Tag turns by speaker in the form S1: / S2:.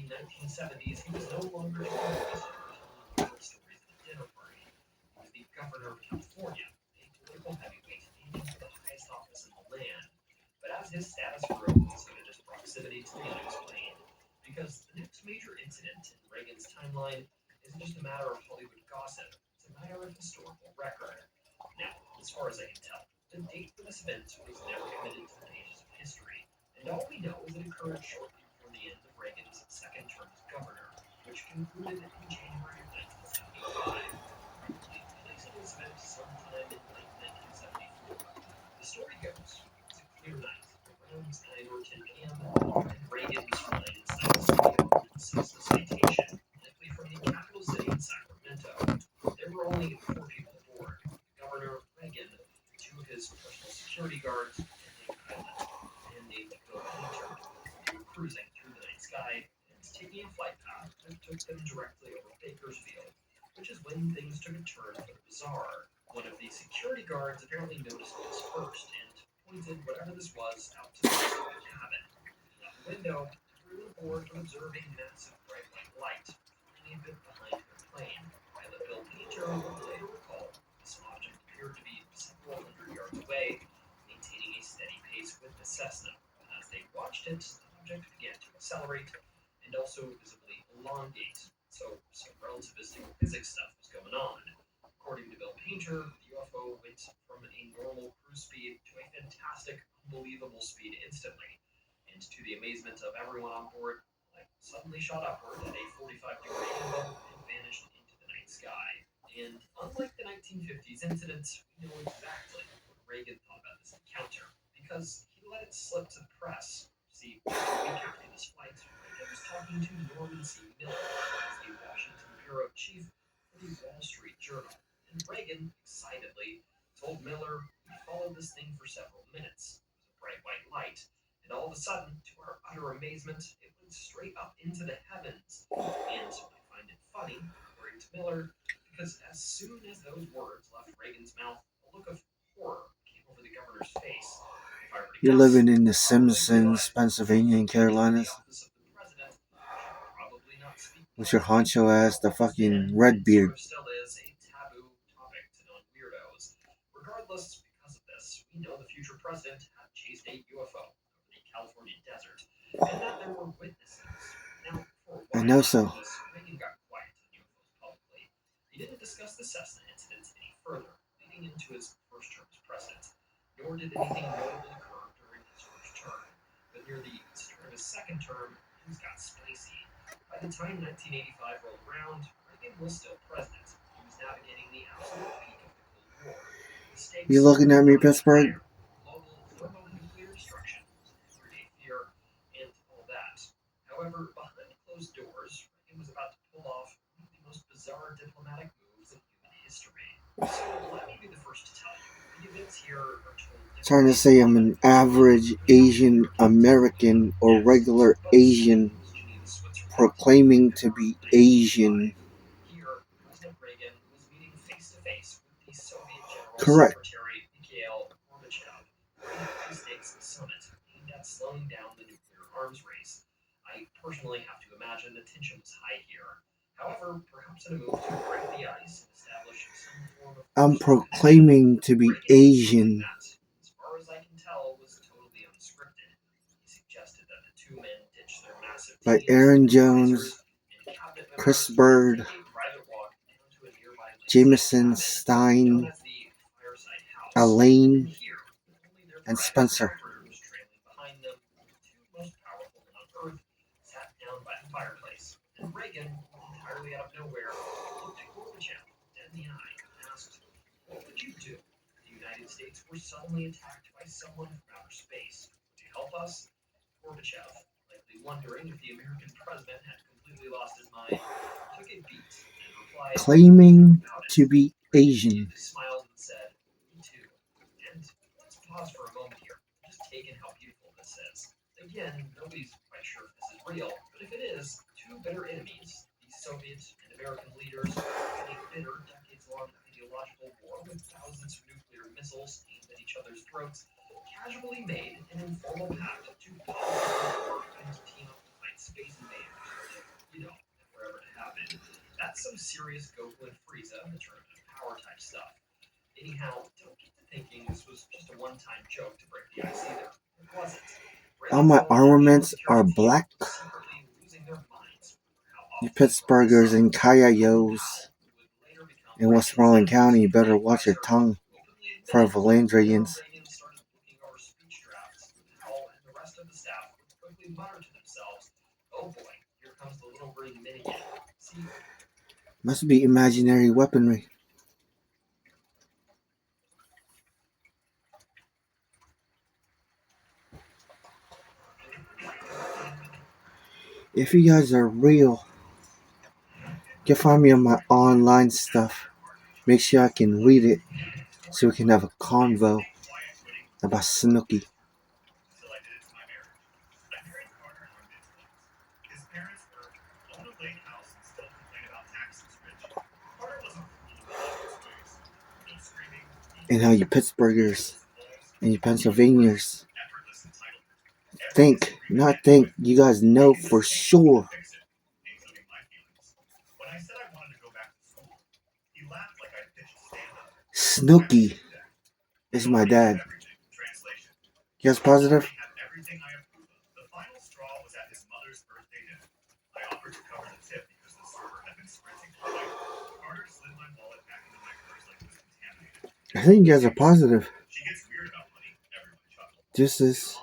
S1: the 1970s, he was no longer the complacent telling war stories at a dinner party. He was the governor of California, a political heavyweight aiming for the highest office in the land. But as his status grew, so did his proximity to the unexplained. Because the next major incident in Reagan's timeline isn't just a matter of Hollywood gossip, it's a matter of historical record. Now, as far as I can tell, the date for this event was never committed to the pages of history, and all we know is it occurred shortly before the end of Reagan's second term as governor, which concluded in January of 1975, probably placing this event sometime in late 1974. The story goes it was a clear night, around 9 or 10 p.m., and Reagan was flying inside the studio on a Cessna Citation, likely from the capital city in Sacramento. There were only four people aboard: the governor, Reagan, two of his personal security guards, and a pilot, a man named Bill Painter. They were cruising through the night sky and taking a flight path that took them directly over Bakersfield, which is when things took a turn for the bizarre. One of the security guards apparently noticed this first and pointed whatever this was out to the rest of the cabin. Looking out the window, everyone aboard could observe a massive bright white light flying a bit behind their plane. Pilot Bill Painter would later recall this object appeared to be several hundred yards away, maintaining a steady pace with the Cessna. As they watched it, the object began to accelerate and also visibly elongate. So some relativistic physics stuff was going on. According to Bill Painter, the UFO went from a normal cruise speed to a fantastic, unbelievable speed instantly, and to the amazement of everyone on board, like suddenly shot upward at a 45-degree angle and vanished into the night sky. And unlike the 1950s incident, we know exactly what Reagan thought about this encounter, because he let it slip to the press. See, a week after this flight, Reagan was talking to Norman C. Miller, who was the Washington bureau chief for the Wall Street Journal. And Reagan, excitedly, told Miller, "We followed this thing for several minutes. It was a bright white light, and all of a sudden, to our utter amazement, it went straight up into the heavens." And I find it funny, according to Miller, because as soon as those words left Reagan's mouth, a look of horror came over the governor's face. If I were to
S2: You're
S1: guess,
S2: living in the
S1: probably
S2: Simpsons,
S1: realized
S2: Pennsylvania, and
S1: the
S2: Carolinas,
S1: office of the president should probably not speak
S2: with your
S1: publicly
S2: honcho ass, the fucking
S1: and it sort
S2: Redbeard.
S1: of still is a taboo topic to non weirdos. Regardless, because of this, we know the future president had chased a UFO over the California desert, and that there were witnesses. Now, for a
S2: I
S1: while
S2: know
S1: after
S2: so.
S1: this, Reagan got quiet on UFOs publicly. He didn't discuss the Cessna incident any further, leading into his first term as president, nor did anything notable occur during his first term. But near the start of his second term, things got spicy. By the time 1985 rolled around, Reagan was still president. He was navigating the absolute peak of the Cold War. The
S2: You
S1: stakes
S2: looking at
S1: could
S2: me,
S1: not get
S2: Pittsburgh?
S1: higher. Global thermonuclear destruction was an everyday fear, and all that. However, behind closed doors, Reagan was about to pull off one of the most bizarre diplomatic moves in human history. So let me be the first to tell you, the events here are told
S2: Trying to
S1: differently
S2: say I'm
S1: from
S2: an
S1: Geneva, Florida.
S2: average
S1: They're not
S2: Asian
S1: hurricanes or
S2: American
S1: nuclear
S2: or
S1: disasters,
S2: regular
S1: but
S2: Asian
S1: it was Geneva, Switzerland,
S2: proclaiming to
S1: November
S2: be Asian.
S1: 1985. Here, President Reagan was meeting face to face with the Soviet General
S2: Correct.
S1: Secretary Mikhail Gorbachev for a high stakes summit aimed at slowing down the nuclear arms race. I personally have to imagine the tension was high here. However, perhaps in a move to break the ice and establish some form of
S2: I'm
S1: personal connection,
S2: proclaiming to be
S1: Reagan did something
S2: Asian.
S1: that, as far as I can tell, was totally unscripted. He suggested that the two men ditch their massive
S2: By
S1: teams,
S2: Aaron Jones,
S1: advisors, and cabinet
S2: Chris
S1: members and
S2: Bird,
S1: take a private walk down to a nearby lakeside
S2: Jameson
S1: cabin known
S2: Stein,
S1: as the Fireside House. And
S2: Elaine,
S1: here, with only their
S2: and
S1: private
S2: Spencer.
S1: interpreters trailing behind them, the two most powerful men on Earth sat down by the fireplace. And Reagan, entirely out of nowhere, looked at Gorbachev dead in the eye and asked, "What would you do if the United States were suddenly attacked by someone from outer space? Would you help us?" Gorbachev, likely wondering if the American president had completely lost his mind, took a beat and replied, "Tell me
S2: Claiming
S1: about it."
S2: to be
S1: Reagan
S2: Asian.
S1: smiled and said, "Me too. And let's pause for a moment here and just take in how beautiful this is. Again, nobody's quite sure if this is real, but if it is, two bitter enemies, the Soviet and American leaders, in a bitter, decades-long ideological war with thousands of nuclear missiles aimed at each other's throats, casually made an informal pact to pause the war and team up to fight space invaders. you know, wherever it happened. That's some serious Goku and Frieza tournament power type stuff. Anyhow, don't get to thinking this was just a one-time joke to break the ice either. It wasn't.
S2: All my armaments are black.
S1: Secretly losing their minds over how
S2: You
S1: often
S2: Pittsburghers and Kayayos
S1: would later become
S2: in Westmoreland County, you better watch your tongue for Valandrians.
S1: started looking over speech drafts. Hal and the rest of the staff would quickly mutter to themselves, "Oh boy, here comes the little green minion." See,
S2: Must be imaginary weaponry. If you guys are real, you can find me on my online stuff. Make sure I can read it so we can have a convo about Snooki.
S1: until I did it to my marriage. I married Carter in our mid-20s. His parents were own a lake house and still complain about taxes, Rich. Carter wasn't cool about his ways. No screaming,
S2: And how you Pittsburghers and you Pennsylvanians think, not think, you guys know for sure.
S1: including my feelings. When I said I wanted to go back to school, he laughed like I'd pitch a stand-up.
S2: Snooki is my dad.
S1: Translation.
S2: You guys positive?
S1: He had everything I approve of. The final straw was at his mother's birthday dinner. I offered to cover the tip because the server had been sprinting all night. Carter slid my wallet back into my purse like it was contaminated.
S2: I think you guys are positive.
S1: She gets weird about money. Everyone chuckled.
S2: This is